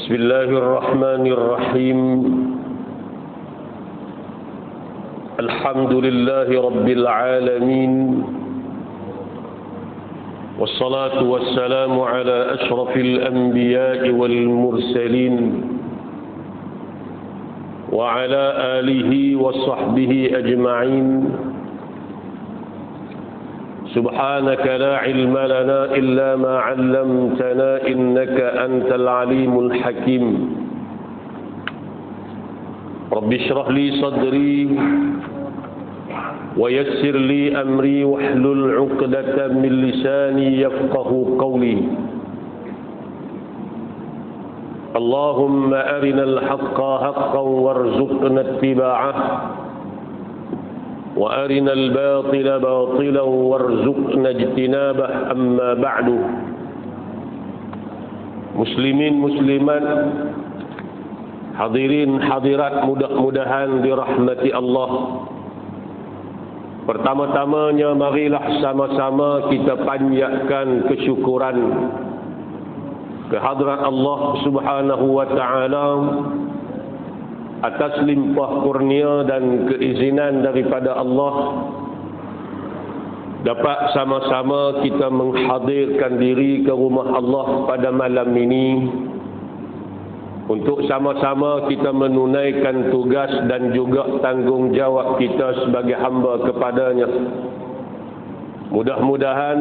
بسم الله الرحمن الرحيم الحمد لله رب العالمين والصلاة والسلام على أشرف الأنبياء والمرسلين وعلى آله وصحبه أجمعين سبحانك لا علم لنا إلا ما علمتنا إنك أنت العليم الحكيم رب اشرح لي صدري ويسر لي أمري واحلل عقدة من لساني يفقه قولي اللهم أرنا الحق حقا وارزقنا اتباعه وأرنا الباطل باطلا وارزقنا اجتنابه أما بعد muslimin muslimat hadirin hadirat mudah-mudahan dirahmati Allah. Pertama-tamanya marilah sama-sama kita panjatkan kesyukuran kehadrat Allah Subhanahu wa taala atas limpah kurnia dan keizinan daripada Allah dapat sama-sama kita menghadirkan diri ke rumah Allah pada malam ini untuk sama-sama kita menunaikan tugas dan juga tanggungjawab kita sebagai hamba kepadanya. Mudah-mudahan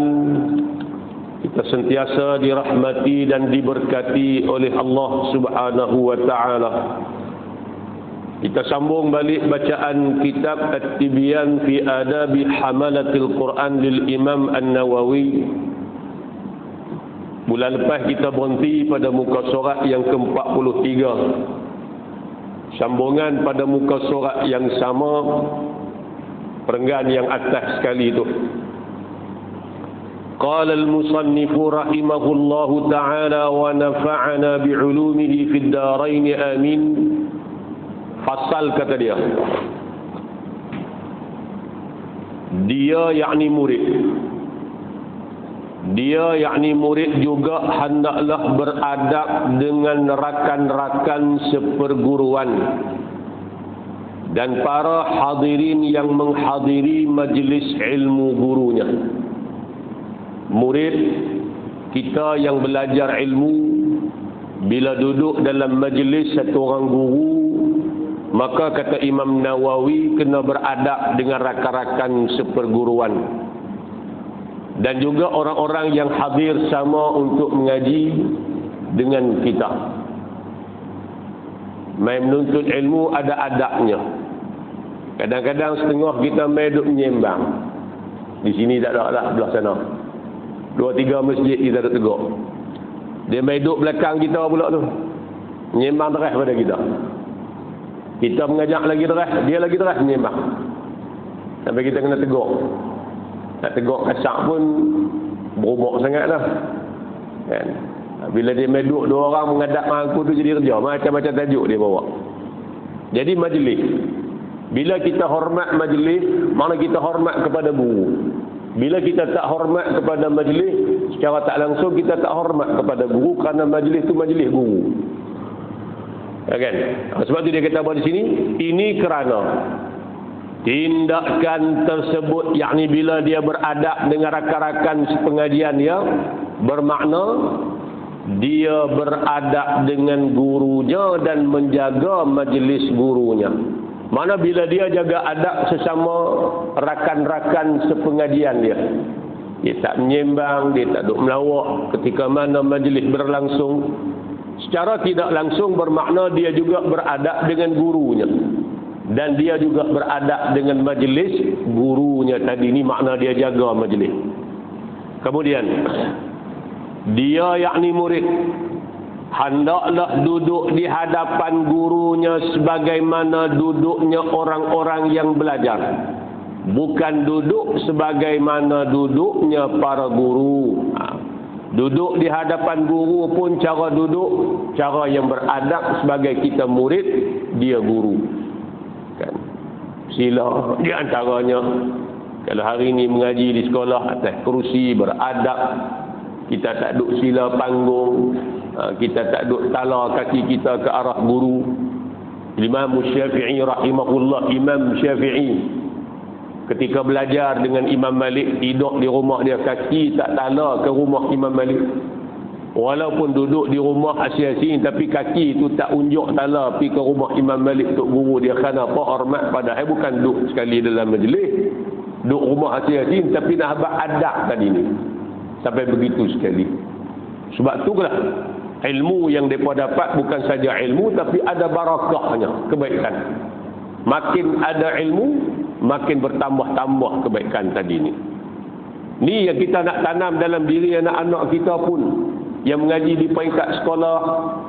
kita sentiasa dirahmati dan diberkati oleh Allah Subhanahu wa taala. Kita sambung balik bacaan kitab At-Tibyan fi Adabi Hamalatil Quran lil Imam An-Nawawi. Bulan lepas kita berhenti pada muka surat yang ke-43. Sambungan pada muka surat yang sama, perenggan yang atas sekali itu. Qala al-musannif rahimahullahu ta'ala wa nafa'ana bi'ulumihi fid darain amin. Fasal kata dia yakni murid. Dia yakni murid juga hendaklah beradab dengan rakan-rakan seperguruan dan para hadirin yang menghadiri majlis ilmu gurunya. Murid kita yang belajar ilmu bila duduk dalam majlis satu orang guru, maka kata Imam Nawawi kena beradab dengan rakan-rakan seperguruan dan juga orang-orang yang hadir sama untuk mengaji dengan kita. Mai menuntut ilmu ada adabnya. Kadang-kadang setengah kita mai duk menyembang. Di sini tak ada lah, belah sana. 2-3 masjid kita ada tegak. Dia mai duk belakang kita pula tu. Menyembang terus pada kita. Kita mengajak lagi terus, dia lagi terus menyembang. Sampai kita kena tegur. Nak tegur kasar pun berubah sangat dah. Kan? Bila dia meduk dua orang menghadap aku tu jadi kerja. Macam-macam tajuk dia bawa. Jadi majlis. Bila kita hormat majlis, mana kita hormat kepada guru. Bila kita tak hormat kepada majlis, secara tak langsung kita tak hormat kepada guru kerana majlis tu majlis guru. Kan? Sebab tu dia kata apa di sini? Ini kerana tindakan tersebut, yakni bila dia beradab dengan rakan-rakan sepengajian dia, bermakna dia beradab dengan gurunya dan menjaga majlis gurunya. Mana bila dia jaga adab sesama rakan-rakan sepengajian dia, dia tak menyembang, dia tak duk melawak ketika mana majlis berlangsung. Secara tidak langsung bermakna dia juga beradab dengan gurunya dan dia juga beradab dengan majlis gurunya tadi. Ini makna dia jaga majlis. Kemudian dia yakni murid hendaklah duduk di hadapan gurunya sebagaimana duduknya orang-orang yang belajar, bukan duduk sebagaimana duduknya para guru. Duduk di hadapan guru pun cara duduk, cara yang beradab sebagai kita murid, dia guru. Kan? Sila di antaranya. Kalau hari ini mengaji di sekolah atas kerusi beradab, kita tak duduk sila panggung. Kita tak duk tala kaki kita ke arah guru. Imam Syafi'i rahimahullah, Imam Syafi'i ketika belajar dengan Imam Malik, tidur di rumah dia, kaki tak tala ke rumah Imam Malik. Walaupun duduk di rumah asyik-asyik, tapi kaki tu tak unjuk tala pergi ke rumah Imam Malik untuk guru dia. Kerana apa? Hormat. Padahal bukan duduk sekali dalam majlis, duduk rumah asyik-asyik, tapi nak habaq adab tadi ni. Sampai begitu sekali. Sebab tu lah ilmu yang mereka dapat bukan saja ilmu, tapi ada barakahnya, kebaikan. Makin ada ilmu, makin bertambah-tambah kebaikan tadi ni. Ni yang kita nak tanam dalam diri anak-anak kita pun, yang mengaji di peringkat sekolah,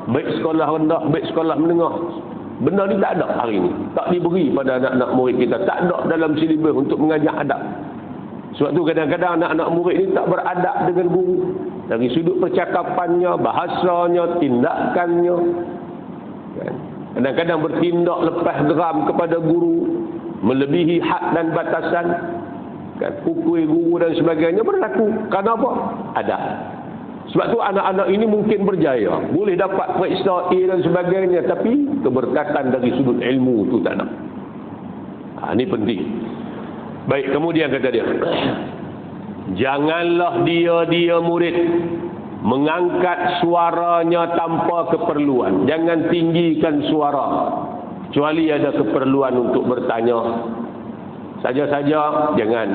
baik sekolah rendah, baik sekolah menengah. Benda ni tak ada hari ni. Tak diberi pada anak-anak murid kita. Tak ada dalam silibus untuk mengajar adab. Sebab tu kadang-kadang anak-anak murid ni tak beradab dengan guru. Dari sudut percakapannya, bahasanya, tindakannya. Kadang-kadang bertindak lepas geram kepada guru, melebihi had dan batasan. Pukul guru dan sebagainya berlaku. Kenapa? Adab. Sebab tu anak-anak ini mungkin berjaya. Boleh dapat periksa A dan sebagainya. Tapi keberkatan dari sudut ilmu tu tak nak. Ini penting. Baik, kemudian kata dia, janganlah dia murid mengangkat suaranya tanpa keperluan. Jangan tinggikan suara kecuali ada keperluan untuk bertanya. Saja-saja jangan.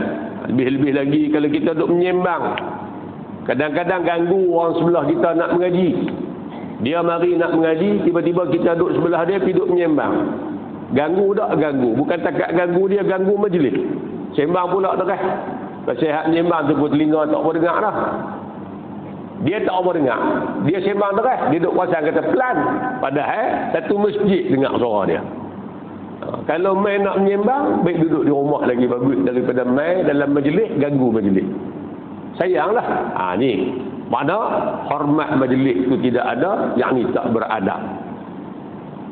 Lebih-lebih lagi kalau kita duduk menyembang. Kadang-kadang ganggu orang sebelah kita nak mengaji. Dia mari nak mengaji, tiba-tiba kita duduk sebelah dia, pergi duduk menyembang. Ganggu tak? Ganggu. Bukan takat ganggu dia, ganggu majlis. Sembang pula terus. Nasihat menyembang tu pun telinga tak apa dengar dah. Dia tak apa dengar. Dia sembang terus. Dia duduk pasang kata pelan. Padahal satu masjid dengar suara dia. Kalau main nak menyembang, baik duduk di rumah lagi bagus daripada main dalam majlis, ganggu majlis. Sayanglah. Ni. Mana hormat majlis tu tidak ada, yang ni tak beradab.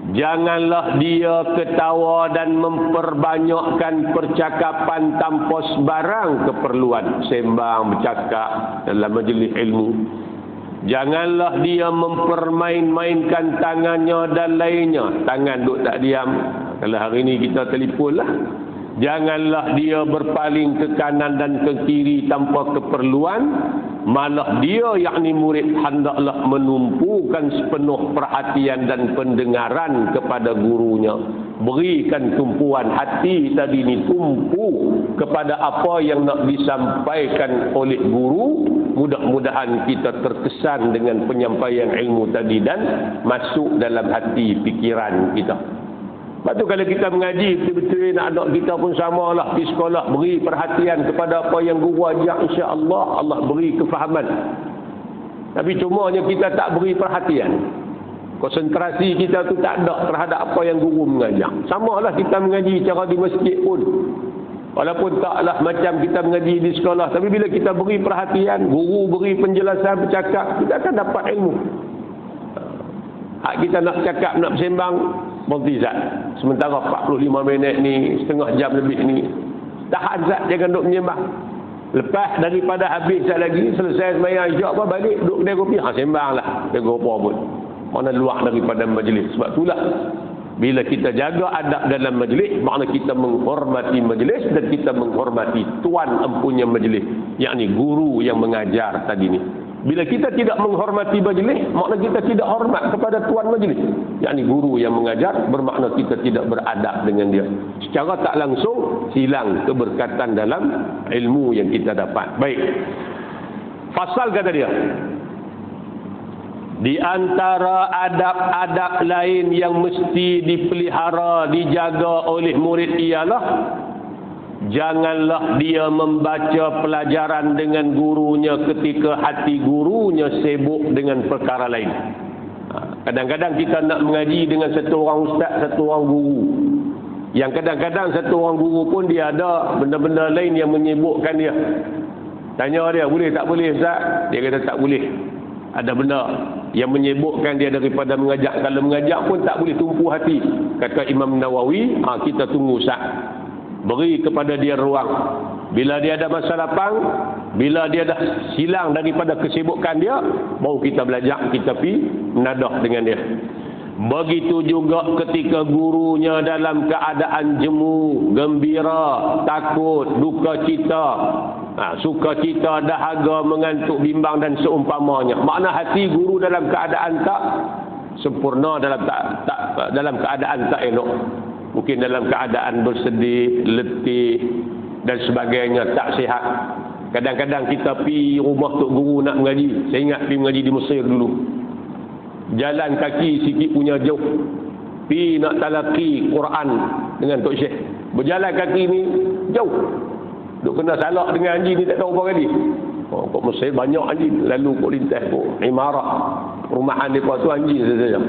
Janganlah dia ketawa dan memperbanyakkan percakapan tanpa sebarang keperluan. Sembang, bercakap dalam majlis ilmu. Janganlah dia mempermain-mainkan tangannya dan lainnya. Tangan duk tak diam. Kalau hari ini kita telefon lah. Janganlah dia berpaling ke kanan dan ke kiri tanpa keperluan. Malah dia yakni murid hendaklah menumpukan sepenuh perhatian dan pendengaran kepada gurunya. Berikan tumpuan hati tadi ni, tumpu kepada apa yang nak disampaikan oleh guru. Mudah-mudahan kita terkesan dengan penyampaian ilmu tadi dan masuk dalam hati fikiran kita. Lepas tu kalau kita mengaji, betul-betul anak kita pun samalah di sekolah, beri perhatian kepada apa yang guru ajar, insya-Allah Allah beri kefahaman. Tapi cumanya kita tak beri perhatian. Konsentrasi kita tu tak ada terhadap apa yang guru mengajar. Samalah kita mengaji cara di masjid pun. Walaupun taklah macam kita mengaji di sekolah, tapi bila kita beri perhatian, guru beri penjelasan, bercakap, kita akan dapat ilmu. Hak kita nak cakap, nak bersembang, berzat. Sementara 45 minit ni, setengah jam lebih ni, tahan zat, jangan duduk menyembang. Lepas daripada habis zat lagi, selesai sembahyang isyak apa, balik duduk kedai kopi, sembang lah, kedai kopi pun. Mana luar daripada majlis. Sebab itulah, bila kita jaga adab dalam majlis, makna kita menghormati majlis dan kita menghormati tuan empunya majlis, yakni guru yang mengajar tadi ni. Bila kita tidak menghormati majlis, makna kita tidak hormat kepada tuan majlis, yakni guru yang mengajar, bermakna kita tidak beradab dengan dia. Secara tak langsung hilang keberkatan dalam ilmu yang kita dapat. Baik. Fasal kata dia, di antara adab-adab lain yang mesti dipelihara, dijaga oleh murid ialah janganlah dia membaca pelajaran dengan gurunya ketika hati gurunya sibuk dengan perkara lain. Kadang-kadang kita nak mengaji dengan satu orang ustaz, satu orang guru. Yang kadang-kadang satu orang guru pun dia ada benda-benda lain yang menyibukkan dia. Tanya dia, boleh tak boleh ustaz? Dia kata tak boleh. Ada benda yang menyibukkan dia daripada mengajak. Kalau mengajak pun tak boleh tumpu hati. Kata Imam Nawawi, kita tunggu ustaz. Beri kepada dia ruang. Bila dia ada masa lapang, Bila dia dah silang daripada kesibukan dia, baru kita belajar, kita pergi menadah dengan dia. Begitu juga ketika gurunya dalam keadaan jemu, gembira, takut, duka cita, sukacita, dahaga, mengantuk, bimbang dan seumpamanya. Makna hati guru dalam keadaan tak sempurna, dalam keadaan tak elok. Mungkin dalam keadaan bersedih, letih dan sebagainya, tak sihat. Kadang-kadang kita pergi rumah tok guru nak mengaji. Saya ingat pergi mengaji di Mesir dulu. Jalan kaki sikit punya jauh. Pergi nak talaki Quran dengan Tok Syekh. Berjalan kaki ni jauh. Duk kena salak dengan anjing ni tak tahu apa kali. Kat Mesir banyak anjing. Lalu kok lintas kok imarah. Perumahan mereka tu anjing saja.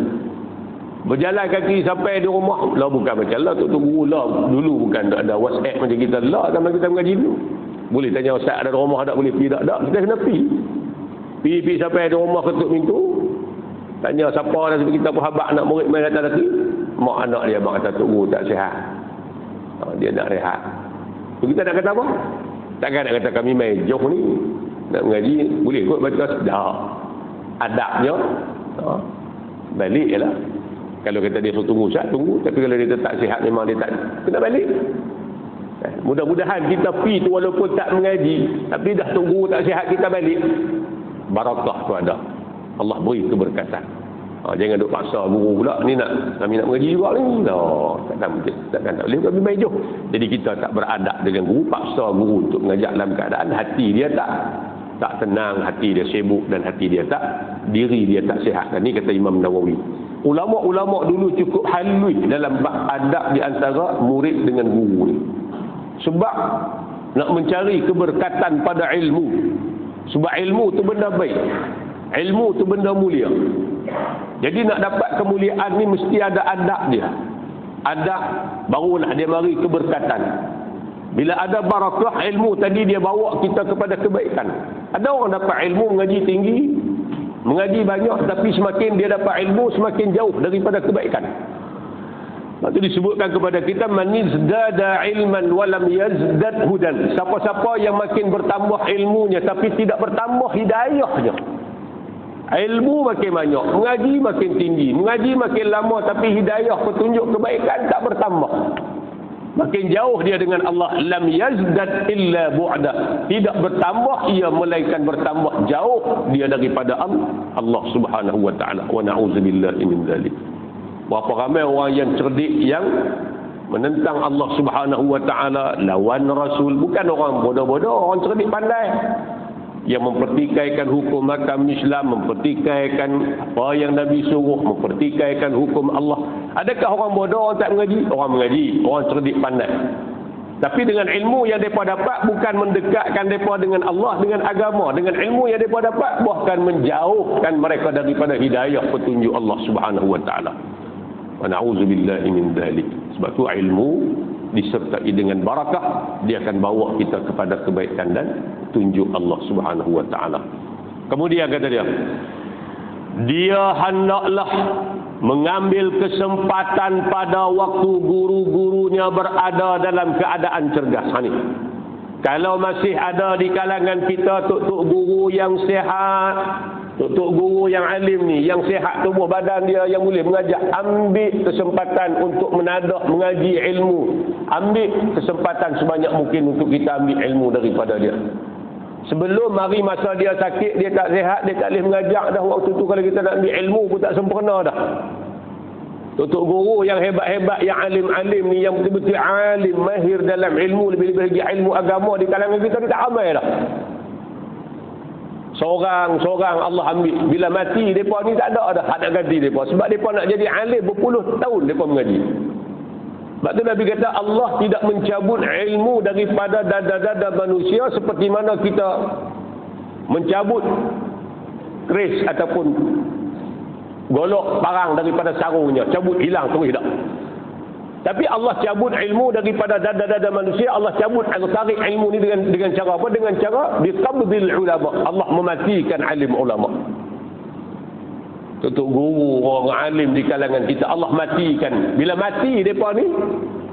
Berjalan kaki sampai di rumah. Lah bukan macam lah tok guru lah. Dulu bukan ada WhatsApp macam kita lah. Sama kita mengaji dulu. Boleh tanya ustaz ada rumah tak, boleh pergi tak? Kita kena pergi. Pergi sampai di rumah, ketuk pintu. Tanya siapa dah sebab kita pun habak nak murid main atas lagi. Mak anak dia abang kata tok guru tak sihat. Dia nak rehat. So, kita nak kata apa? Takkan nak kata kami main jauh ni. Nak mengaji, boleh kot baca sedap. Adabnya, balik je lah. Kalau kata dia suruh tunggu ustaz, tunggu. Tapi kalau dia tak sihat, memang dia tak kena balik. Mudah-mudahan kita pergi tu walaupun tak mengaji, tapi dah tunggu tak sihat kita balik. Barakah tu ada. Allah beri keberkatan. Jangan duk paksa guru pula ni kami nak mengaji juga ni. Takkan tak boleh kami main jauh. Jadi kita tak beradab dengan guru, paksa guru untuk mengajak dalam keadaan hati dia tak tenang, hati dia sibuk dan hati dia diri dia tak sihat. Dan ni kata Imam Nawawi. Ulama-ulama dulu cukup halus dalam bab adab di antara murid dengan guru ni. Sebab nak mencari keberkatan pada ilmu. Sebab ilmu tu benda baik. Ilmu tu benda mulia. Jadi nak dapat kemuliaan ni mesti ada adab dia. Adab barulah dia mari keberkatan. Bila ada barakah ilmu tadi dia bawa kita kepada kebaikan. Ada orang dapat ilmu mengaji tinggi, mengaji banyak, tapi semakin dia dapat ilmu semakin jauh daripada kebaikan. Itu disebutkan kepada kita man izdada ilman walam yazdad hudan. Siapa-siapa yang makin bertambah ilmunya tapi tidak bertambah hidayahnya. Ilmu makin banyak, mengaji makin tinggi, mengaji makin lama tapi hidayah petunjuk kebaikan tak bertambah. Makin jauh dia dengan Allah. Lam yazdad illa bu'da. Tidak bertambah ia melainkan bertambah jauh dia daripada Allah Subhanahu wa taala. Wa na'udzubillahi min dzalik. Berapa ramai orang yang cerdik yang menentang Allah Subhanahu wa taala, lawan Rasul. Bukan orang bodoh-bodoh, orang cerdik pandai yang mempertikaikan hukum makam Islam, mempertikaikan apa yang Nabi suruh, mempertikaikan hukum Allah. Adakah orang bodoh, orang tak mengaji? Orang mengaji, orang cerdik pandai. Tapi dengan ilmu yang mereka dapat bukan mendekatkan mereka dengan Allah, dengan agama. Dengan ilmu yang mereka dapat bahkan menjauhkan mereka daripada hidayah petunjuk Allah Subhanahu wa taala. Wa na'udzubillahi min dzalik. Sebab tu ilmu disertai dengan barakah, dia akan bawa kita kepada kebaikan dan tunjuk Allah Subhanahu wa taala. Kemudian kata dia hendaklah mengambil kesempatan pada waktu guru-gurunya berada dalam keadaan cergas. Ni kalau masih ada di kalangan kita tok-tok guru yang sihat, tok-tok guru yang alim ni, yang sihat tubuh badan dia, yang boleh mengajak, ambil kesempatan untuk menadah mengaji ilmu. Ambil kesempatan sebanyak mungkin untuk kita ambil ilmu daripada dia. Sebelum mari masa dia sakit, dia tak sihat, dia tak boleh mengajak dah. Waktu tu kalau kita nak ambil ilmu pun tak sempurna dah. Tok-tok guru yang hebat-hebat, yang alim-alim ni, yang betul-betul alim, mahir dalam ilmu, lebih-lebih lagi ilmu agama di kalangan kita ni tak ramai dah. Seorang-seorang Allah ambil. Bila mati, mereka ni tak ada dah hak nak ganti mereka. Sebab mereka nak jadi alim berpuluh tahun mereka mengaji. Sebab tu Nabi kata Allah tidak mencabut ilmu daripada dada-dada manusia seperti mana kita mencabut keris ataupun golok parang daripada sarungnya. Cabut, hilang, terus dah. Tapi Allah cabut ilmu daripada dada-dada manusia. Allah cabut, Allah tarik ilmu ni dengan cara apa? Dengan cara biqabdil ulama. Allah mematikan alim ulama. Tutup guru, orang alim di kalangan kita, Allah matikan. Bila mati mereka ni,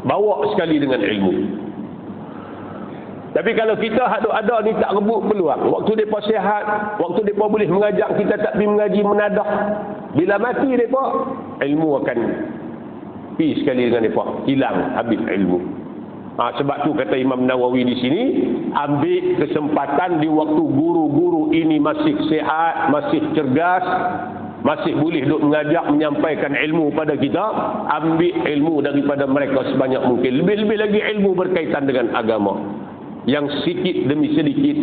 bawa sekali dengan ilmu. Tapi kalau kita ada ni tak rebut peluang. Waktu mereka sihat, waktu mereka boleh mengajak kita tak pergi mengaji menadah. Bila mati mereka, ilmu akan pergi sekali dengan mereka. Hilang, habis ilmu. Sebab tu kata Imam Nawawi di sini, ambil kesempatan di waktu guru-guru ini masih sihat, masih cergas, masih boleh duk mengajak, menyampaikan ilmu pada kita, ambil ilmu daripada mereka sebanyak mungkin. Lebih-lebih lagi ilmu berkaitan dengan agama, yang sedikit demi sedikit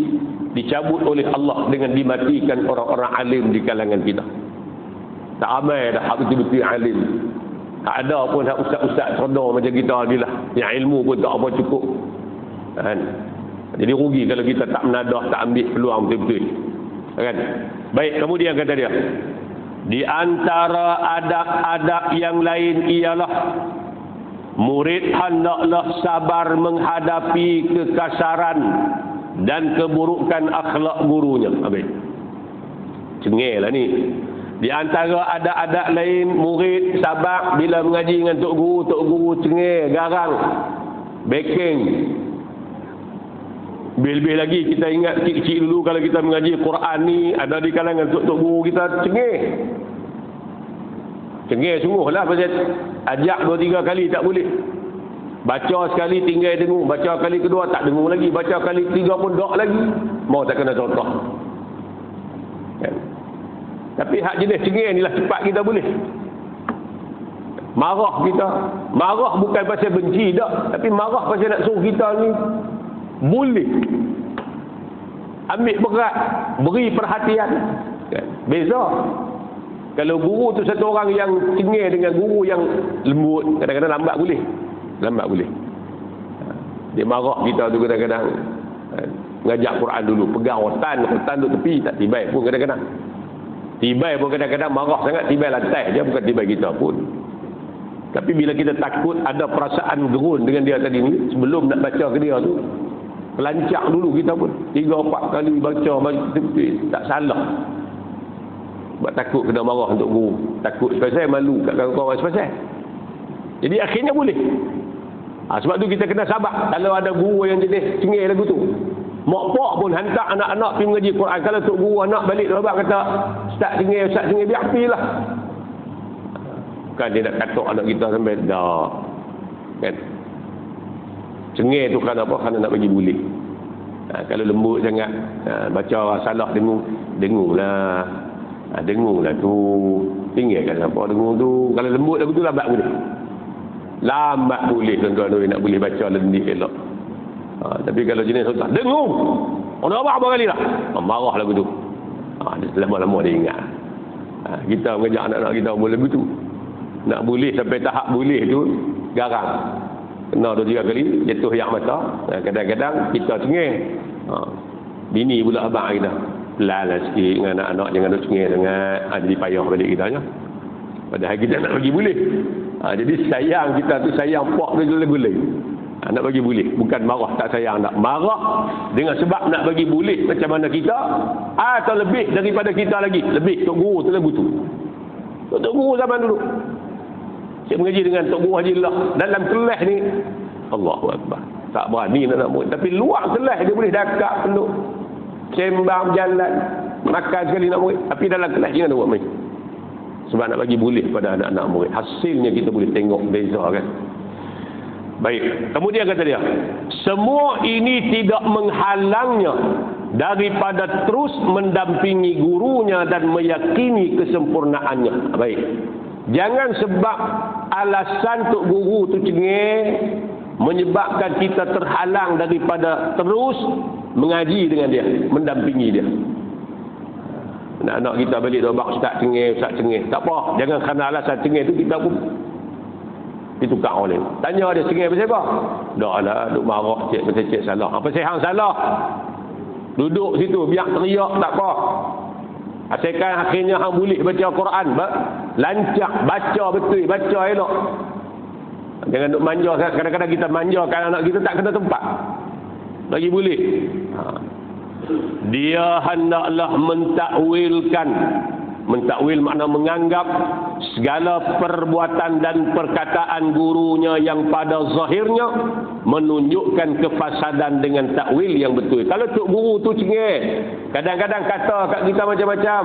dicabut oleh Allah dengan dimatikan orang-orang alim di kalangan kita. Tak ramai dah hak betul-betul alim. Tak ada pun hak ustaz-ustaz cerdas macam kita ni lah. Yang ilmu pun tak apa cukup. Kan? Jadi rugi kalau kita tak menadah, tak ambil peluang betul-betul. Kan? Baik, kemudian kata dia, di antara adab-adab yang lain ialah murid hendaklah sabar menghadapi kekasaran dan keburukan akhlak gurunya. Habis. Cengih lah ni. Di antara adab-adab lain, murid sabar bila mengaji dengan tok guru cengih, garang, backing. Lebih-lebih lagi kita ingat kecil dulu kalau kita mengaji Quran ni, ada di kalangan tok guru kita cengih. Cengih sungguh lah, pasal ajak 2-3 kali tak boleh. Baca sekali tinggal dengung, baca kali kedua tak dengung lagi, baca kali ketiga pun dok lagi. Mau tak kena contoh. Kan? Tapi hak jenis cengih ni lah cepat kita boleh. Marah kita. Marah bukan pasal benci tak, tapi marah pasal nak suruh kita ni boleh. Ambil berat, beri perhatian. Kan? Beza. Kalau guru tu satu orang yang cengih dengan guru yang lembut, kadang-kadang lambat boleh. Lambat boleh. Dia marah kita tu kadang-kadang. Ngajak Quran dulu, pegang rotan duk tepi, tak tibai pun kadang-kadang. Tibai pun kadang-kadang marah sangat, tibai lantai je, bukan tibai kita pun. Tapi bila kita takut, ada perasaan gerun dengan dia tadi ni, sebelum nak baca ke dia tu, pelancak dulu kita pun. 3-4 kali baca, tak salah. Sebab takut kena marah untuk guru. Takut sepasal, malu kat kawan-kawan sepasal. Jadi akhirnya boleh. Sebab tu kita kena sabar. Kalau ada guru yang jenis cengih lagu tu, mak pak pun hantar anak-anak pergi mengaji Quran. Kalau tok guru anak balik sebab kata ustaz cengih, biar pergilah. Bukan dia nak katuk anak kita sampai dah. Kan? Cengih tu kan apa? Kerana nak bagi boleh. Kalau lembut sangat, baca salah dengunglah. Dengunglah tu. Tinggalkan apa dengung tu. Kalau lembut lagu tu lambat boleh. Lambat boleh tuan-tuan nak boleh baca lendik elok. Tapi kalau jenis sultan, dengung. Orang apa kali dah? Marah lagu tu. Lama-lama dia ingat. Kita mengajak anak-anak kita boleh lagu tu. Nak boleh sampai tahap boleh tu, garang. Kena 2-3 kali, jatuh yang mata. Kadang-kadang kita cengih. Bini pula abang kita. Pelan sikit dengan anak-anak, jangan duk cengih sangat. Jadi payah balik kita nya. Padahal kita nak bagi boleh. Jadi sayang kita tu, sayang pak tu boleh. Nak bagi boleh, bukan marah tak sayang, nak marah dengan sebab nak bagi boleh macam mana kita, atau lebih daripada kita lagi, lebih tok guru tu lagu tu. Tok guru zaman dulu saya mengaji dengan tok guru Haji Allah dalam kelas ni, Allahu Akbar, tak berani nak murid, tapi luar kelas dia boleh dakak penuh, sembang jalan makan sekali nak murid, tapi dalam kelas dia nak buat main. Sebab nak bagi boleh pada anak-anak murid. Hasilnya kita boleh tengok beza kan. Baik, kemudian kata dia, semua ini tidak menghalangnya daripada terus mendampingi gurunya dan meyakini kesempurnaannya. Baik, jangan sebab alasan tok guru tu cengih menyebabkan kita terhalang daripada terus mengaji dengan dia, mendampingi dia. Anak-anak kita balik dobak ustaz cengih. Tak apa, jangan kerana alasan cengih tu kita pun ditukar oleh. Tanya dia cengih pasal apa? Dah lah, duk marah cik salah. Apa saya hang salah? Duduk situ, biar teriak tak apa. Asalkan akhirnya hang boleh baca Quran, lancar, baca betul, baca elok. Jangan duk manja, kadang-kadang kita manjakan anak kita tak kena tempat. Lagi boleh. Dia hendaklah mentakwilkan Mentakwil makna menganggap segala perbuatan dan perkataan gurunya yang pada zahirnya menunjukkan kefasadan dengan takwil yang betul. Kalau tok guru tu cengeng, kadang-kadang kata kat kita macam-macam,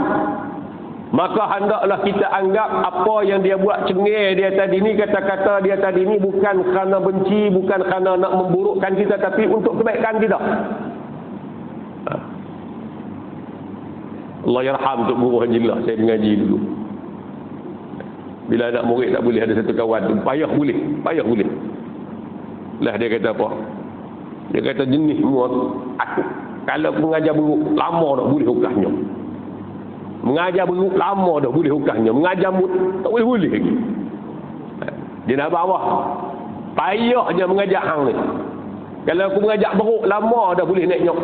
maka hendaklah kita anggap apa yang dia buat cengeng dia tadi ni, kata-kata dia tadi ni bukan kerana benci, bukan kerana nak memburukkan kita, tapi untuk kebaikan kita. Allah yarham Tok Guru Haji lah, saya mengaji dulu. Bila anak murid tak boleh, ada satu kawan tu, payah boleh. Lah dia kata apa? Dia kata jenis semua aku kalau mengajar buruk lama dah boleh hukahnya. Mengajar buruk lama dah boleh hukahnya. Mengajar mut tak boleh lagi. Dia nak bawa payahnya mengajar hang ni. Kalau aku mengajar buruk lama dah boleh naik nyok.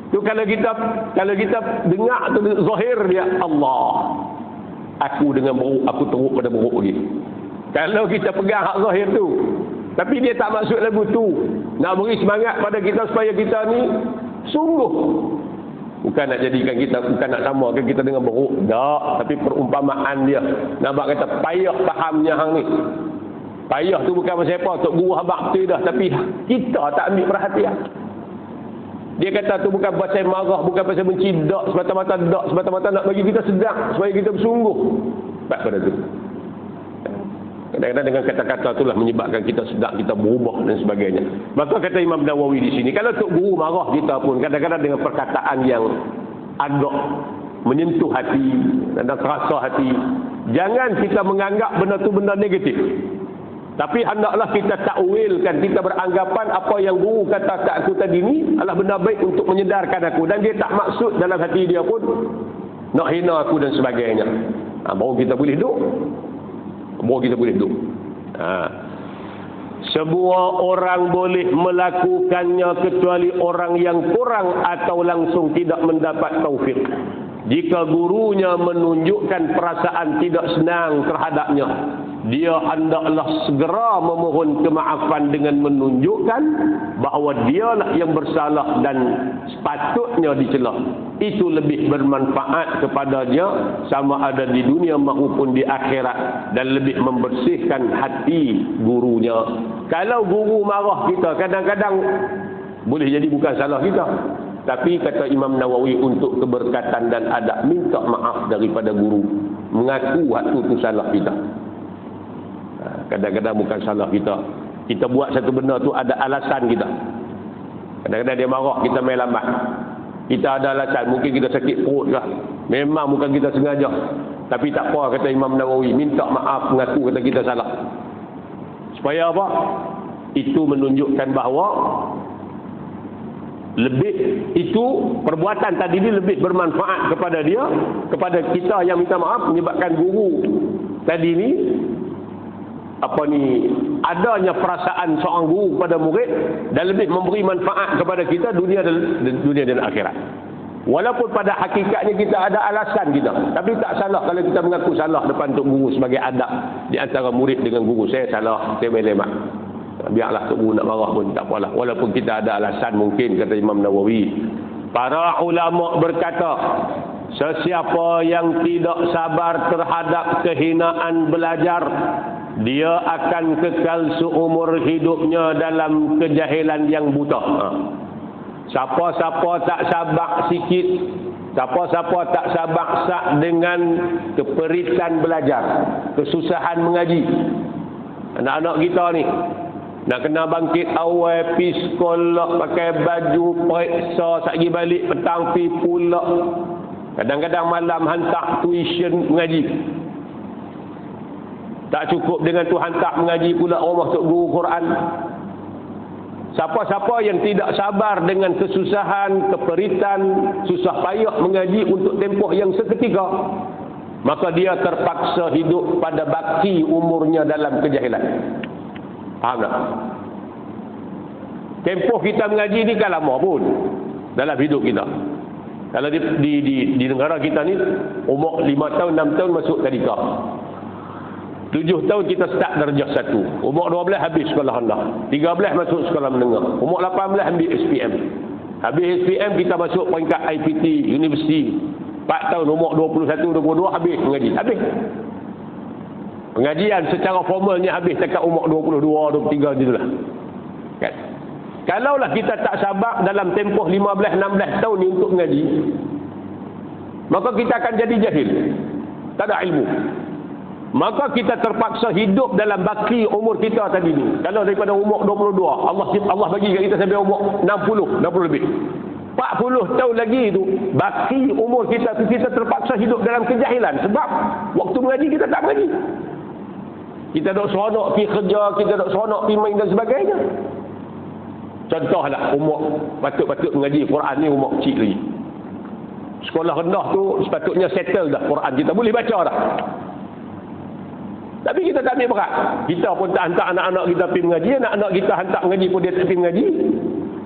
Tu kalau kita dengar tu zahir dia, Allah, aku dengan buruk, aku teruk pada buruk lagi. Kalau kita pegang hak zahir tu, tapi dia tak maksud lagu tu nak beri semangat pada kita supaya kita ni sungguh, bukan nak jadikan kita, bukan nak samakan kita dengan buruk, tak, tapi perumpamaan dia nampak kata payah fahamnya hang ni. Payah tu bukan pasal apa, Tok Guru habaq betul dah, tapi kita tak ambil perhatian. Dia kata tu bukan pasal marah, bukan pasal benci, tak semata-mata nak bagi kita sedap supaya kita bersungguh. Sebab pada tu kadang-kadang dengan kata-kata itulah menyebabkan kita sedap, kita berubah dan sebagainya. Maka kata Imam Nawawi di sini, kalau Tok Guru marah kita pun kadang-kadang dengan perkataan yang agak menyentuh hati dan terasa hati, jangan kita menganggap benda tu benda negatif. Tapi hendaklah kita takwilkan, kita beranggapan apa yang guru kata kat aku tadi ni adalah benda baik untuk menyedarkan aku, dan dia tak maksud dalam hati dia pun nak hina aku dan sebagainya. Baru kita boleh duduk. Semua orang boleh melakukannya kecuali orang yang kurang atau langsung tidak mendapat taufik. Jika gurunya menunjukkan perasaan tidak senang terhadapnya, dia hendaklah segera memohon kemaafan dengan menunjukkan bahawa dialah yang bersalah dan sepatutnya dicela. Itu lebih bermanfaat kepada dia sama ada di dunia maupun di akhirat, dan lebih membersihkan hati gurunya. Kalau guru marah kita, kadang-kadang boleh jadi bukan salah kita, tapi kata Imam Nawawi, untuk keberkatan dan adab, minta maaf daripada guru, mengaku waktu itu salah kita. Kadang-kadang bukan salah kita, kita buat satu benda tu ada alasan kita. Kadang-kadang dia marah, kita main lambat, kita ada alasan, mungkin kita sakit perut lah, memang bukan kita sengaja, tapi tak apa, kata Imam Nawawi, minta maaf, mengaku kata kita salah. Supaya apa? Itu menunjukkan bahawa lebih itu perbuatan tadi ini lebih bermanfaat kepada dia, kepada kita yang minta maaf, menyebabkan guru tadi ni adanya perasaan seorang guru kepada murid, dan lebih memberi manfaat kepada kita dunia dan akhirat. Walaupun pada hakikatnya kita ada alasan kita, tapi tak salah kalau kita mengaku salah depan Tok Guru sebagai adab di antara murid dengan guru. Saya salah, saya lemak. Biarlah Tok Guru nak marah pun tak apalah, walaupun kita ada alasan mungkin, kata Imam Nawawi. Para ulama berkata, sesiapa yang tidak sabar terhadap kehinaan belajar, dia akan kekal seumur hidupnya dalam kejahilan yang buta. Siapa-siapa tak sabar sikit, siapa-siapa tak sabar sak dengan keperitan belajar, kesusahan mengaji. Anak-anak kita ni nak kena bangkit awal, pergi sekolah, pakai baju, periksa, sagi balik petang, pergi pula. Kadang-kadang malam hantar tuition mengaji. Tak cukup dengan tu, hantar mengaji pula rumah Tok Guru Quran. Siapa-siapa yang tidak sabar dengan kesusahan, keperitan, susah payah mengaji untuk tempoh yang seketika, maka dia terpaksa hidup pada bakti umurnya dalam kejahilan. Faham tak? Tempoh kita mengaji ni kan lama pun dalam hidup kita. Kalau di negara kita ni, umur 5 tahun, 6 tahun masuk tadika, 7 tahun kita start darjah 1, umur 12 habis sekolah rendah, 13 masuk sekolah menengah, umur 18 ambil SPM, habis SPM kita masuk peringkat IPT, universiti, 4 tahun, umur 21, 22 habis mengaji. Habis. Pengajian secara formalnya habis dekat umur 22, 23 gitulah. Kan? Kalaulah kita tak sabar dalam tempoh 15, 16 tahun ni untuk mengaji, maka kita akan jadi jahil. Tak ada ilmu. Maka kita terpaksa hidup dalam baki umur kita tadi ni. Kalau daripada umur 22, Allah bagi kat kita sampai umur 60 lebih. 40 tahun lagi tu, baki umur kita tu, kita terpaksa hidup dalam kejahilan. Sebab waktu mengaji kita tak mengaji. Kita duk seronok pergi kerja, kita duk seronok pergi main dan sebagainya. Contohlah umur patut-patut mengaji Quran ni umur kecil lagi. Sekolah rendah tu sepatutnya settle dah Quran, kita boleh baca dah. Tapi kita tak ambil berat. Kita pun tak hantar anak-anak kita pergi mengaji, anak-anak kita hantar mengaji pun dia tak pergi mengaji.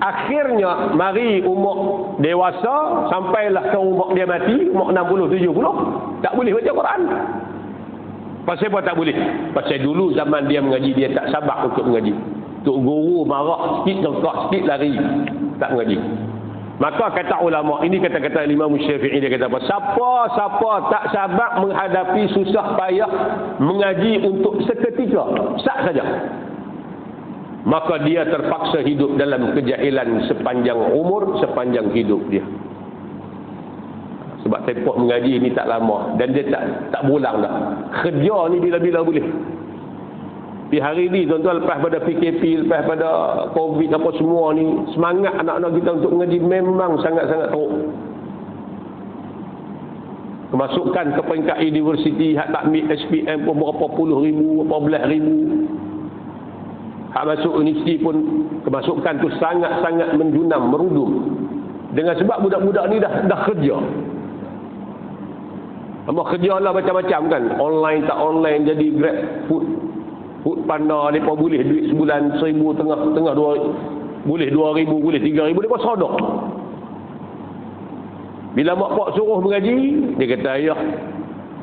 Akhirnya mari umur dewasa, sampailah ke umur dia mati, umur 60, 70, tak boleh baca Quran. Pasal apa tak boleh? Pasal dulu zaman dia mengaji, dia tak sabar untuk mengaji. Tok guru marah sikit, cekak sikit, lari. Tak mengaji. Maka kata ulama, ini kata-kata Imam Syafi'i, dia kata apa? Siapa-siapa tak sabar menghadapi susah payah mengaji untuk seketika, sak saja, maka dia terpaksa hidup dalam kejahilan sepanjang umur, sepanjang hidup dia. Sebab tempoh mengaji ni tak lama dan dia tak berulang dah. Kerja ni bila-bila boleh. Di hari ni tuan-tuan, lepas pada PKP, lepas pada COVID apa semua ni, semangat anak-anak kita untuk mengaji memang sangat-sangat teruk. Kemasukan ke peringkat universiti, hak tak ambil SPM pun berapa puluh ribu, berapa belas ribu. Hak masuk universiti pun kemasukan tu sangat-sangat menjunam, merudum. Dengan sebab budak-budak ni dah kerja. Apa kerja lah macam-macam kan. Online tak online, jadi Grab food panda, mereka boleh duit sebulan 1,000 tengah 2, boleh 2,000, boleh 3,000, mereka sodok. Bila mak pak suruh mengaji, dia kata, ayah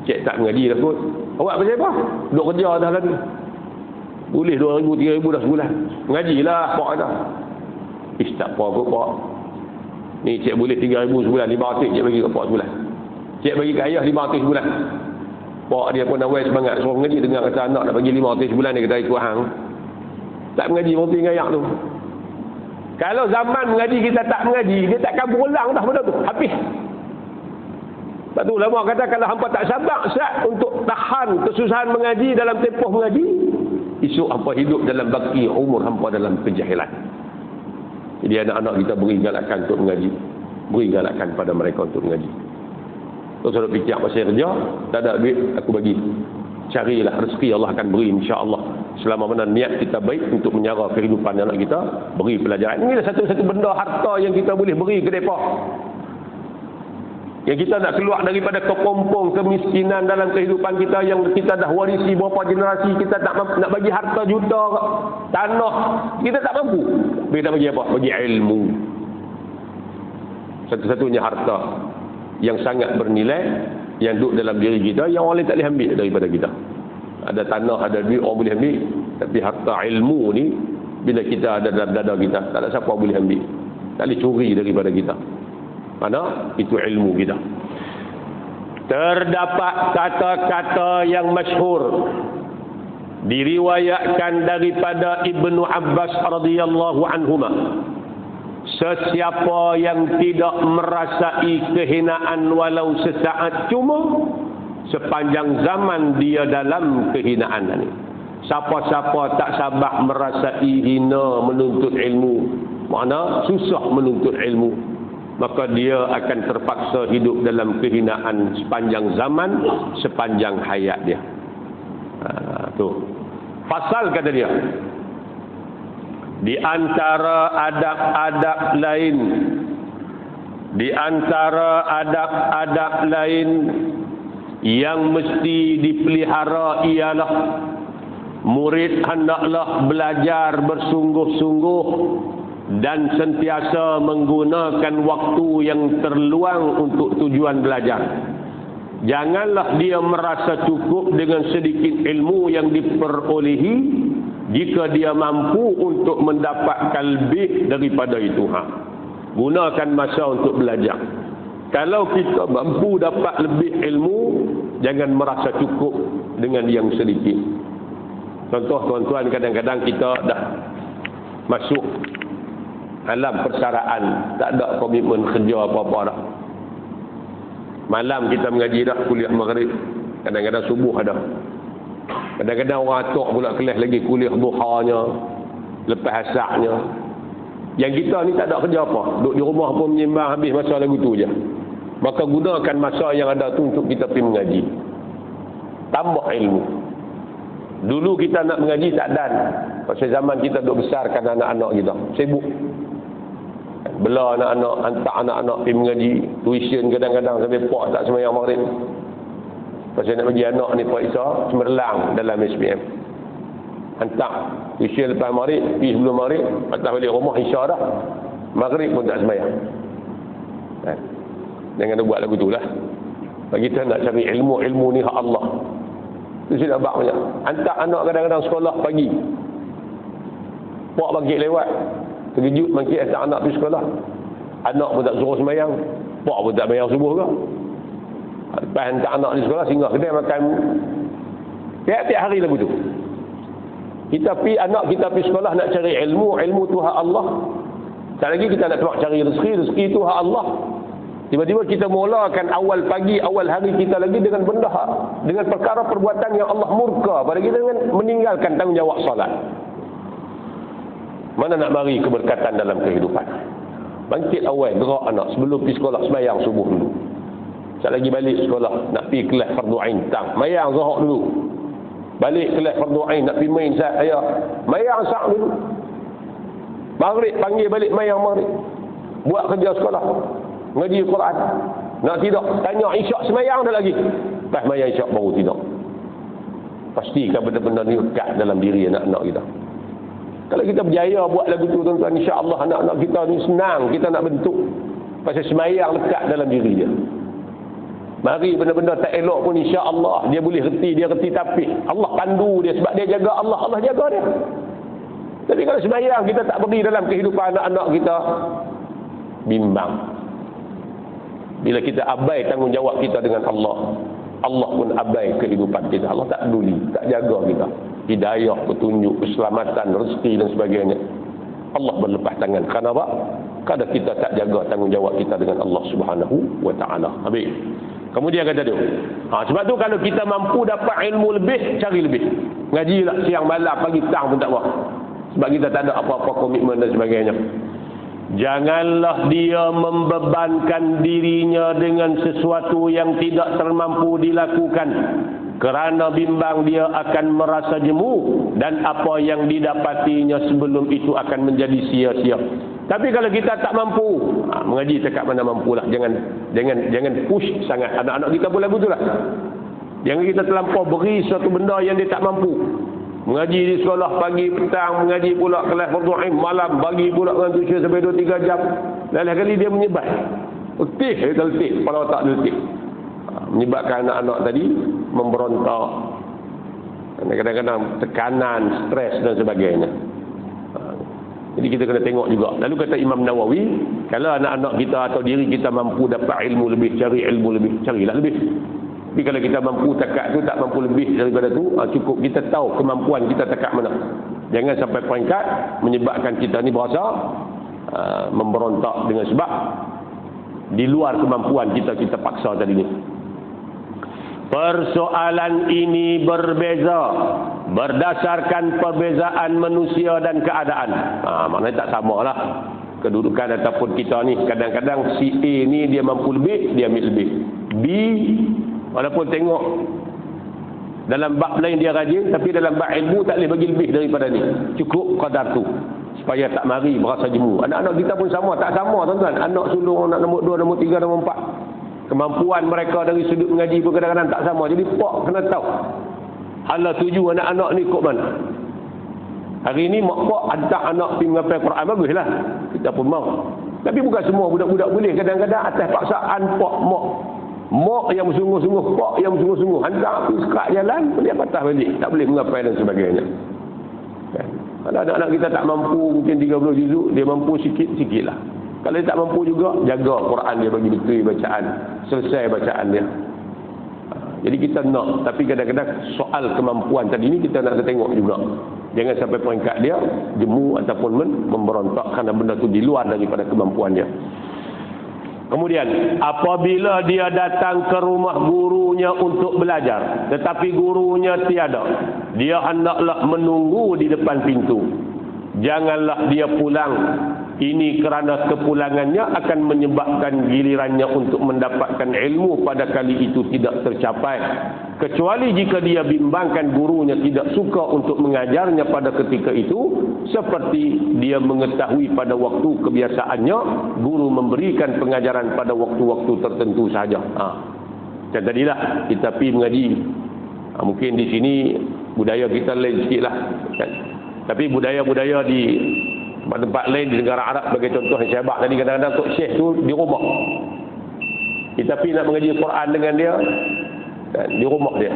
cik tak mengaji dah kot. Awak pasal apa? Duk kerja dah lagi. Boleh 2,000, 3,000 dah sebulan. Mengajilah pak dah. Tak apa kot pak. Ni cik boleh 3,000 sebulan, 500 cik bagi ke pak sebulan. Cik bagi ke ayah 500 sebulan. Pak dia pun awal semangat suruh mengaji, dengar kata anak nak bagi 500 sebulan, dia kata ikut hang. Tak mengaji berhenti dengan ayak tu. Kalau zaman mengaji kita tak mengaji, dia takkan berulang dah benda tu. Habis. Sebab tu ulama kata kalau hampa tak sabar sat untuk tahan kesusahan mengaji dalam tempoh mengaji, esok hampa hidup dalam baki umur hampa dalam kejahilan. Jadi anak-anak kita beri galakan untuk mengaji. Beri galakan pada mereka untuk mengaji. Kalau saya fikir pasal kerja, tak ada duit, aku bagi. Carilah rezeki, Allah akan beri insya-Allah. Selama mana niat kita baik untuk menyara kehidupan anak kita, beri pelajaran. Inilah satu-satu benda harta yang kita boleh beri ke mereka. Yang kita nak keluar daripada kepompong kemiskinan dalam kehidupan kita yang kita dah warisi berapa generasi, kita nak bagi harta juta, tanah, kita tak mampu. Kita bagi apa? Bagi ilmu. Satu-satunya harta yang sangat bernilai yang duduk dalam diri kita, yang orang lain tak boleh ambil daripada kita. Ada tanah, ada duit, orang boleh ambil, tapi harta ilmu ni bila kita ada dalam dada kita, tak ada siapa boleh ambil, tak boleh curi daripada kita. Mana? Itu ilmu kita. Terdapat kata-kata yang masyhur diriwayatkan daripada Ibnu Abbas radhiyallahu anhuma. Sesiapa yang tidak merasai kehinaan walau sesaat, cuma sepanjang zaman dia dalam kehinaan ini. Siapa-siapa tak sabar merasai hina menuntut ilmu, makna susah menuntut ilmu, maka dia akan terpaksa hidup dalam kehinaan sepanjang zaman, sepanjang hayat dia. Tu pasal kata dia, di antara adab-adab lain, di antara adab-adab lain yang mesti dipelihara ialah murid hendaklah belajar bersungguh-sungguh dan sentiasa menggunakan waktu yang terluang untuk tujuan belajar. Janganlah dia merasa cukup dengan sedikit ilmu yang diperolehi jika dia mampu untuk mendapatkan lebih daripada itu. Gunakan masa untuk belajar. Kalau kita mampu dapat lebih ilmu, jangan merasa cukup dengan yang sedikit. Contoh tuan-tuan, kadang-kadang kita dah masuk alam persaraan, tak ada komitmen kerja apa-apa dah. Malam kita mengaji dah, kuliah maghrib, kadang-kadang subuh ada. Kadang-kadang orang atuk pula kelas lagi kuliah duhanya, lepas asarnya. Yang kita ni tak ada kerja apa, duduk di rumah pun menyimbang habis masa lagu tu je. Maka gunakan masa yang ada tu untuk kita pergi mengaji, tambah ilmu. Dulu kita nak mengaji tak dan, pasal zaman kita duduk besarkan anak-anak kita, sibuk bela anak-anak, hantar anak-anak pergi mengaji, tuition kadang-kadang sampai pak tak sembahyang maghrib. Pasal nak bagi anak ni periksa cemerlang dalam SPM, hantar tuition lepas maghrib, pergi sebelum maghrib, patah balik rumah isya dah, maghrib pun tak sembahyang. Jangan ada buat lagu tu lah. Bagi kita nak cari ilmu, ilmu ni hak Allah. Tu saya nak buat banyak. Hantar anak kadang-kadang sekolah pagi, pak bangkit lewat, terkejut bangkit hantar anak pergi sekolah. Anak pun tak suruh sembahyang, pak pun tak sembahyang subuh ke. Lepas hantar anak di sekolah, singgah kedai makan tiap-tiap hari lagu tu. Kita pergi, anak kita pergi sekolah nak cari ilmu, ilmu tu hak Allah. Tak lagi kita nak cari rezeki, rezeki tu hak Allah. Tiba-tiba kita mulakan awal pagi, awal hari kita lagi dengan benda, dengan perkara perbuatan yang Allah murka pada kita, dengan meninggalkan tanggungjawab solat. Mana nak mari keberkatan dalam kehidupan? Bangkit awal, gerak anak sebelum pergi sekolah, sembahyang subuh dulu. Sekali lagi balik sekolah, nak pergi kelas fardu ain, tang, mayang zuhur dulu. Balik kelas fardu ain, nak pergi main sat ayah, mayang sak dulu. Maghrib panggil balik mayang maghrib. Buat kerja sekolah, ngaji Quran. Nak tidur, tanya isyak semayang dah lagi. Lepas mayang isyak baru tidur. Pastikan benda-benda ni lekat dalam diri anak-anak kita. Kalau kita berjaya buat lagu tu tuan-tuan, insya-Allah anak-anak kita ni senang kita nak bentuk. Pasal semayang lekat dalam diri dia. Mari benda-benda tak elok pun insya-Allah dia boleh reti, dia reti tapi Allah pandu dia sebab dia jaga Allah, Allah jaga dia. Tapi kalau semayang kita tak beri dalam kehidupan anak-anak kita, bimbang. Bila kita abai tanggungjawab kita dengan Allah, Allah pun abai kehidupan kita. Allah tak peduli, tak jaga kita. Hidayah, petunjuk, keselamatan, rezeki dan sebagainya, Allah berlepas tangan. Kerana apa? Kerana kita tak jaga tanggungjawab kita dengan Allah Subhanahu wa taala. Habis. Kemudian kata dia, sebab tu kalau kita mampu dapat ilmu lebih, cari lebih. Ngajilah siang malam, pagi petang pun tak apa. Sebab kita tak ada apa-apa komitmen dan sebagainya. Janganlah dia membebankan dirinya dengan sesuatu yang tidak termampu dilakukan, kerana bimbang dia akan merasa jemu dan apa yang didapatinya sebelum itu akan menjadi sia-sia. Tapi kalau kita tak mampu, mengaji cakap mana mampulah. Jangan push sangat. Anak-anak kita pun lagu tu lah. Jangan kita terlampau beri suatu benda yang dia tak mampu. Mengaji di sekolah pagi petang, mengaji pula kelas fardu ain malam, bagi pula dengan tuition sampai 2-3 jam. Lain kali dia menyebat. Letih, dia letih, kepala otak dia letih. Menyebabkan anak-anak tadi memberontak. Kadang-kadang tekanan, stres dan sebagainya. Jadi kita kena tengok juga. Lalu kata Imam Nawawi, kalau anak-anak kita atau diri kita mampu dapat ilmu lebih, cari ilmu lebih, carilah lebih. Tapi kalau kita mampu takat tu, tak mampu lebih daripada tu, cukup kita tahu kemampuan kita takat mana. Jangan sampai peringkat menyebabkan kita ni berasa memberontak dengan sebab di luar kemampuan kita paksa tadi ni. Persoalan ini berbeza berdasarkan perbezaan manusia dan keadaan. Maknanya tak samalah kedudukan ataupun kita ni. Kadang-kadang si A ni dia mampu lebih, dia ambil lebih. B walaupun tengok dalam bab lain dia rajin, tapi dalam bab ilmu tak boleh bagi lebih daripada ni. Cukup kadar tu supaya tak mari berasa jemu. Anak-anak kita pun sama, tak sama tuan-tuan. Anak sulung, anak nombor 2, nombor 3, nombor 4. Kemampuan mereka dari sudut mengaji pun kadang-kadang tak sama. Jadi pak kena tahu hala tuju anak-anak ni kok mana. Hari ni mak pak hantar anak pergi menghafal Quran, baguslah, kita pun mau. Tapi bukan semua budak-budak boleh. Kadang-kadang atas paksaan pak mak yang bersungguh-sungguh, pak yang bersungguh-sungguh, hantar pergi sekat jalan, dia patah balik, tak boleh menghafal dan sebagainya. Kalau anak-anak kita tak mampu, mungkin 30 juzuk, dia mampu sikit-sikit lah. Kalau dia tak mampu juga, jaga Quran dia bagi betul bacaan, selesai bacaan dia. Jadi kita nak, tapi kadang-kadang soal kemampuan tadi ni kita nak tengok juga. Jangan sampai peringkat dia jemu ataupun memberontak kerana benda tu di luar daripada kemampuan dia. Kemudian, apabila dia datang ke rumah gurunya untuk belajar, tetapi gurunya tiada, dia hendaklah menunggu di depan pintu. Janganlah dia pulang. Ini kerana kepulangannya akan menyebabkan gilirannya untuk mendapatkan ilmu pada kali itu tidak tercapai. Kecuali jika dia bimbangkan gurunya tidak suka untuk mengajarnya pada ketika itu, seperti dia mengetahui pada waktu kebiasaannya, guru memberikan pengajaran pada waktu-waktu tertentu sahaja. Macam tadilah, kita pergi mengaji. Mungkin di sini budaya kita lain sikit lah. Tapi budaya-budaya di tempat lain di negara Arab, sebagai contoh yang saya bak tadi, kadang-kadang Tok Syekh tu di rumah. Kita pergi nak mengaji Quran dengan dia di rumah dia.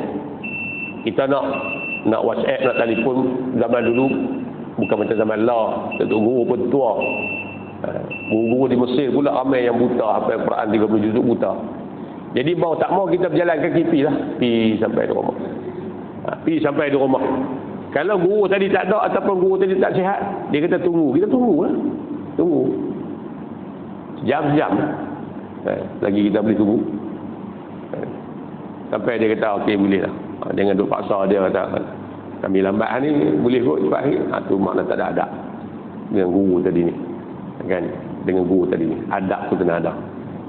Kita nak WhatsApp, nak telefon zaman dulu bukan macam zaman lah. Tok guru pun tua. Guru-guru di Mesir pula ramai yang buta, hafal Quran 30 juzuk buta. Jadi mau tak mau kita berjalan kaki pergi sampai di rumah. Pergi sampai di rumah. Kalau guru tadi tak ada ataupun guru tadi tak sihat, dia kata tunggu. Kita tunggu lah. Tunggu. Jam-jam. Lagi kita boleh tunggu. Sampai dia kata, okey boleh lah. Jangan duk paksa dia kata, kami lambat ni, boleh kot cepat ni. Tu makna tak ada adab dengan guru tadi ni. Kan? Dengan guru tadi ni. Adab tu kena ada.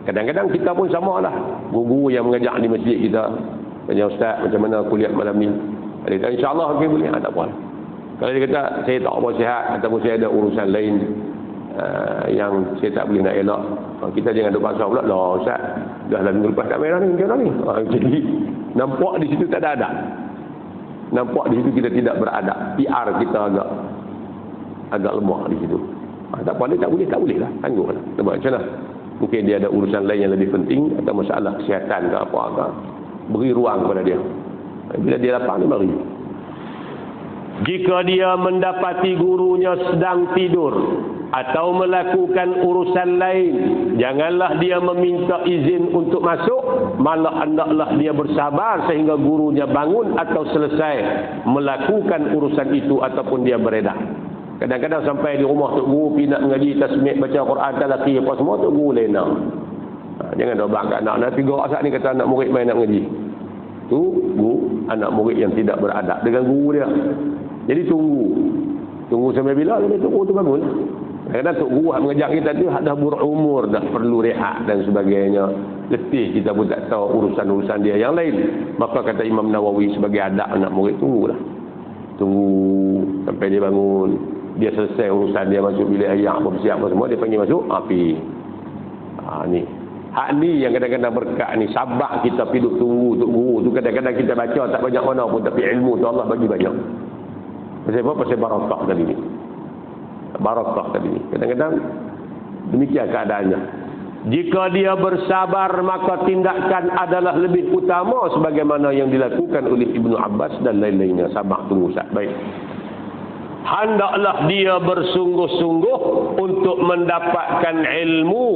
Kadang-kadang kita pun sama lah. Guru-guru yang mengajar di masjid kita. Tanya ustaz, macam mana kuliah malam ni? Dia kata, insyaAllah okay, boleh. Tak apa. Kalau dia kata, saya tak apa sihat, ataupun saya ada urusan lain yang saya tak boleh nak elak, kita jangan duk paksa pula, lah Ustaz, dah lah minggu lepas tak main ni, macam mana ni? Jadi, nampak di situ tak ada adab. Nampak di situ kita tidak beradab. PR kita agak lemah di situ. Tak apa, dia tak boleh lah. Tangguh lah. Macam mana? Mungkin dia ada urusan lain yang lebih penting, atau masalah kesihatan ke apa-apa. Beri ruang kepada dia. Bila dia lapang, dia beri. Jika dia mendapati gurunya sedang tidur atau melakukan urusan lain, janganlah dia meminta izin untuk masuk, malah hendaklah dia bersabar sehingga gurunya bangun atau selesai melakukan urusan itu ataupun dia beredah. Kadang-kadang sampai di rumah Tok Guru pergi nak mengaji tasmid, baca Quran, talaqi apa semua, Tok Guru lena. Jangan dobak kat anak. 3 asal ni kata anak murid main nak mengaji. Tu guru, anak murid yang tidak beradab dengan guru dia. Jadi tunggu sampai bila dia Tok Guru tu bangun. Kadang-kadang Tok Guru mengajar kita tu dah berumur, dah perlu rehat dan sebagainya. Letih, kita pun tak tahu urusan-urusan dia yang lain. Maka kata Imam Nawawi sebagai adab anak murid, tunggulah. Tunggu sampai dia bangun. Dia selesai urusan dia, masuk bilik ayak apa siap apa semua, dia panggil masuk, api. Ni. Hak ni yang kadang-kadang berkat ni, sabar kita pergi tunggu Tok Guru tu. Kadang-kadang kita baca tak banyak mana pun, tapi ilmu tu Allah bagi banyak. Pasal apa? Pasal barakah tadi ni. Barakah tadi ni. Kadang-kadang demikian keadaannya. Jika dia bersabar, maka tindakan adalah lebih utama sebagaimana yang dilakukan oleh Ibnu Abbas dan lain-lainnya. Sabar, tunggu saat baik. Hendaklah dia bersungguh-sungguh untuk mendapatkan ilmu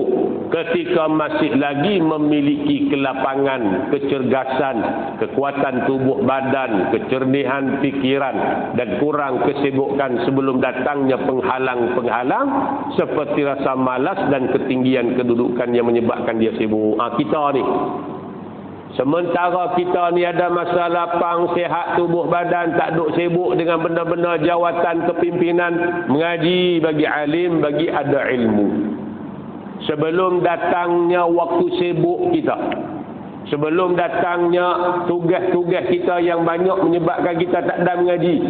ketika masih lagi memiliki kelapangan, kecergasan, kekuatan tubuh badan, kecerdihan fikiran dan kurang kesibukan sebelum datangnya penghalang-penghalang seperti rasa malas dan ketinggian kedudukan yang menyebabkan dia sibuk. Kita ni sementara kita ni ada masa lapang, sihat tubuh badan, tak duk sibuk dengan benda-benda jawatan kepimpinan, mengaji bagi alim, bagi ada ilmu. Sebelum datangnya waktu sibuk kita, sebelum datangnya tugas-tugas kita yang banyak menyebabkan kita tak ada mengaji.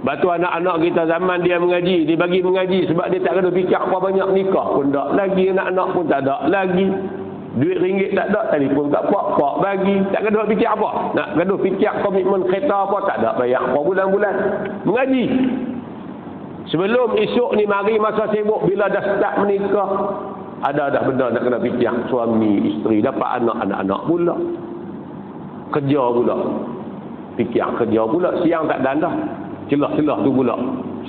Batu anak-anak kita zaman dia mengaji, dia bagi mengaji sebab dia tak kena fikir apa banyak, nikah pun tak lagi, anak-anak pun tak ada lagi. Duit ringgit tak ada, telefon tak pak bagi, tak kena fikir apa. Nak kena fikir komitmen kereta apa, tak ada bayar apa bulan-bulan. Mengaji. Sebelum esok ni mari masa sibuk, bila dah start menikah, ada dah benda nak kena fikir. Suami, isteri, dapat anak-anak pula. Kerja pula. Fikir kerja pula, siang tak dandah. Celah-celah tu pula.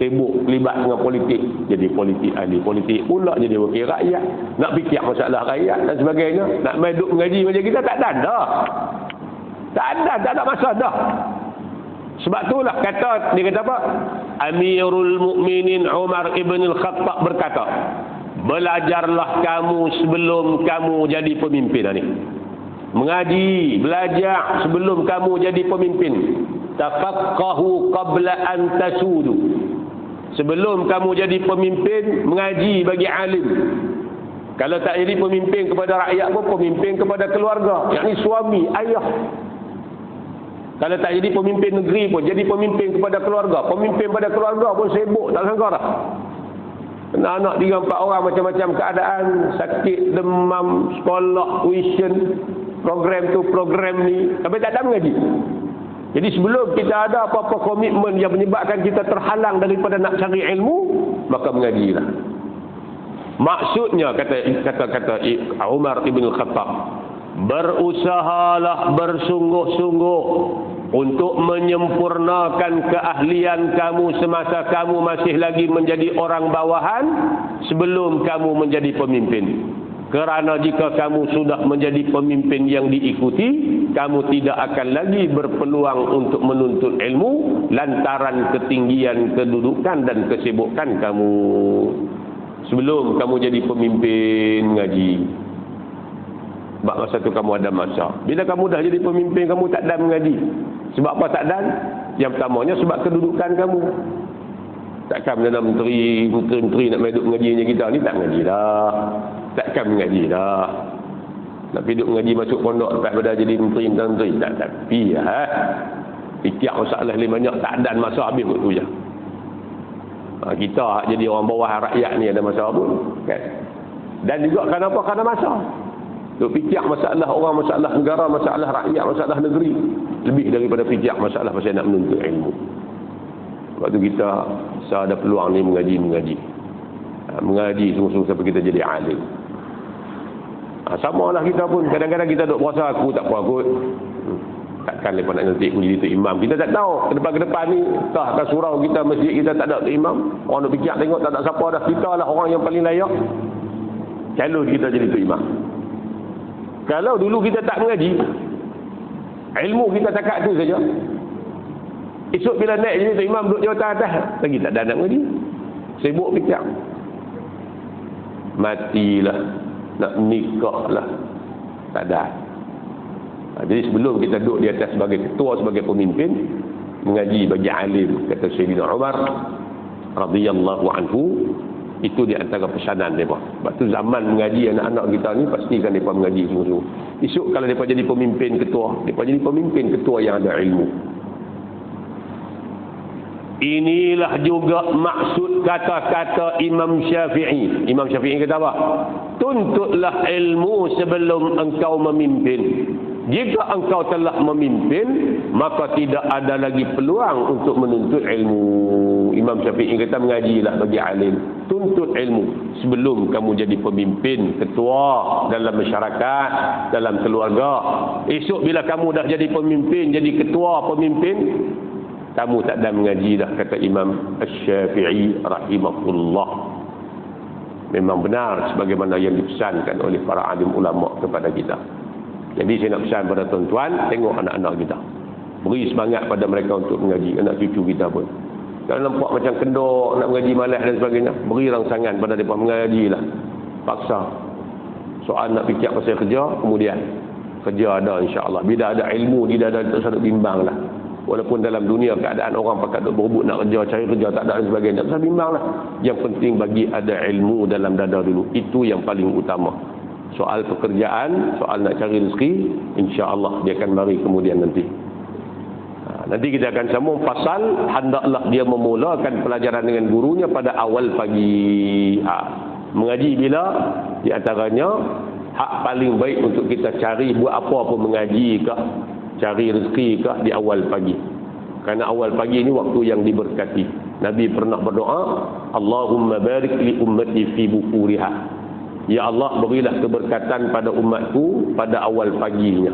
sibuk terlibat dengan politik, jadi politik ahli politik pula, jadi wakil rakyat, nak fikir masalah rakyat dan sebagainya. Nak main duk mengaji macam kita tak ada dah. Tak ada masa dah. Sebab itulah dia kata apa? Amirul Mukminin Umar ibn al-Khattab berkata, belajarlah kamu sebelum kamu jadi pemimpin ni. Mengaji, belajar sebelum kamu jadi pemimpin. Tafaqahu qabla an tasudu. Sebelum kamu jadi pemimpin, mengaji bagi alim. Kalau tak jadi pemimpin kepada rakyat pun, pemimpin kepada keluarga, yakni suami, ayah. Kalau tak jadi pemimpin negeri pun, jadi pemimpin kepada keluarga. Pemimpin pada keluarga pun sibuk, tak sangka dah. Anak-anak 3-4 orang macam-macam keadaan, sakit, demam, sekolah, tuition, program tu, program ni, tapi tak ada mengaji. Jadi sebelum kita ada apa-apa komitmen yang menyebabkan kita terhalang daripada nak cari ilmu, maka mengajilah. Maksudnya kata Umar ibn al-Khattab, berusahalah bersungguh-sungguh untuk menyempurnakan keahlian kamu semasa kamu masih lagi menjadi orang bawahan sebelum kamu menjadi pemimpin. Kerana jika kamu sudah menjadi pemimpin yang diikuti, kamu tidak akan lagi berpeluang untuk menuntut ilmu lantaran ketinggian kedudukan dan kesibukan kamu. Sebelum kamu jadi pemimpin, ngaji. Sebab masa tu kamu ada masa. Bila kamu dah jadi pemimpin, kamu tak dan mengaji. Sebab apa tak dan? Yang pertamanya sebab kedudukan kamu. Takkan Perdana Menteri nak duduk mengaji macam kita ni, tak mengaji dah. Takkan mengaji dah. Nak duduk mengaji masuk pondok lepas pada jadi menteri. Tak, tapi fikir masalah lebih banyak, tak dan masa habis tu je. Kita jadi orang bawah rakyat ni ada masa pun, kan? Dan juga kenapa? Kerana masa. Duk fikir masalah orang, masalah negara, masalah rakyat, masalah negeri, lebih daripada fikir masalah pasal nak menuntut ilmu. Waktu kita ada peluang ni mengaji mengaji sungguh-sungguh sampai kita jadi alim. Sama lah kita pun, kadang-kadang kita duk puasa, aku tak puas kot. Takkan lepas nak nanti aku jadi tu imam. Kita tak tahu ke depan ni, entah akan surau kita, masjid kita tak ada tu imam. Orang duk fikir tengok tak ada siapa dah. Kita lah orang yang paling layak. Calon kita jadi tu imam. Kalau dulu kita tak mengaji, ilmu kita takat tu saja. Esok bila naik jadi tu imam duduk jawatan atas, lagi tak ada nak mengaji. Sibuk fikir. Matilah, nak nikah lah, tak ada. Jadi sebelum kita duduk di atas sebagai ketua, sebagai pemimpin, mengaji bagi alim, kata Sayyidina Umar radhiyallahu anhu. Itu di antara pesanan mereka. Sebab tu zaman mengaji anak-anak kita ni, pastikan mereka mengaji sungguh-sungguh. Esok kalau mereka jadi pemimpin ketua, mereka jadi pemimpin ketua yang ada ilmu. Inilah juga maksud kata-kata Imam Syafi'i. Imam Syafi'i kata apa? Tuntutlah ilmu sebelum engkau memimpin. Jika engkau telah memimpin, maka tidak ada lagi peluang untuk menuntut ilmu. Imam Syafi'i kata mengajilah bagi alim. Tuntut ilmu sebelum kamu jadi pemimpin, ketua dalam masyarakat, dalam keluarga. Esok bila kamu dah jadi pemimpin, jadi ketua pemimpin, kamu tak ada mengaji dah, kata Imam Syafi'i rahimahullah. Memang benar sebagaimana yang dipesankan oleh para alim ulama kepada kita. Jadi saya nak pesan pada tuan-tuan, tengok anak-anak kita, beri semangat pada mereka untuk mengaji. Anak cucu kita pun, kalau nampak macam kendor nak mengaji malas dan sebagainya, beri rangsangan pada mereka, mengajilah. Paksa. Soal nak fikir pasal kerja, kemudian kerja ada insya-Allah. Bila ada ilmu di dada, tak usah bimbang lah. Walaupun dalam dunia keadaan orang pakat berebut nak kerja, cari kerja tak ada dan sebagainya, tak usah bimbang lah. Yang penting bagi ada ilmu dalam dada dulu. Itu yang paling utama. Soal pekerjaan, soal nak cari rezeki, insya-Allah dia akan mari kemudian nanti. Nanti kita akan sambung pasal hendaklah dia memulakan pelajaran dengan gurunya pada awal pagi. Mengaji bila? Di antaranya hak paling baik untuk kita cari buat apa pun, mengaji kah, cari rezeki kah, di awal pagi. Kerana awal pagi ini waktu yang diberkati. Nabi pernah berdoa, Allahumma barik li ummati fi bukuriha. Ya Allah, berilah keberkatan pada umatku pada awal paginya.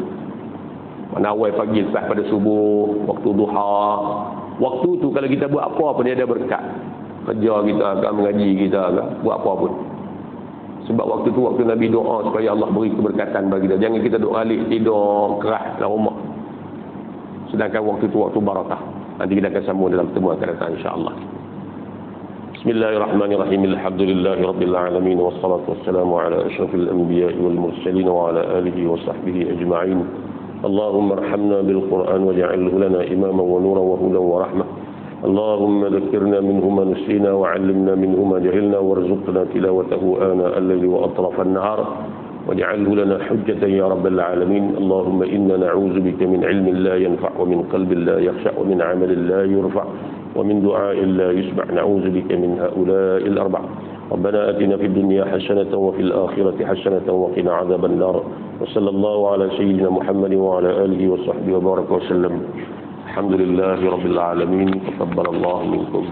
Mana awal pagi, lepas pada subuh, waktu duha. Waktu tu kalau kita buat apa pun dia ada berkat. kerja kita ke, mengaji kita ke, buat apa pun. Sebab waktu tu waktu Nabi doa supaya Allah beri keberkatan bagi kita. Jangan kita duduk alik tidur keras dalam rumah. Sedangkan waktu tu waktu barakah. Nanti kita akan sambung dalam pertemuan akan datang insya-Allah. Bismillahirrahmanirrahim. Alhamdulillahirabbil alamin wassalatu wassalamu ala asyrafil anbiya'i wal mursalin wa ala alihi wa sahbihi ajma'in. Allahumma arhamna bil Qur'an waj'alhu lana imaman wa nuran wa hudan wa rahmah. اللهم ذكرنا منه ما نسينا وعلمنا منه ما جهلنا وارزقنا تلاوته آناء الليل وأطراف النهار واجعله لنا حجة يا رب العالمين. اللهم إنا نعوذ بك من علم لا ينفع ومن قلب لا يخشع ومن عمل لا يرفع ومن دعاء لا يسمع. نعوذ بك من هؤلاء الأربعة. ربنا آتنا في الدنيا حسنة وفي الآخرة حسنة وقنا عذاب النار. وصلى الله على سيدنا محمد وعلى آله وصحبه وبارك وسلم. الحمد لله رب العالمين. تقبل الله منكم.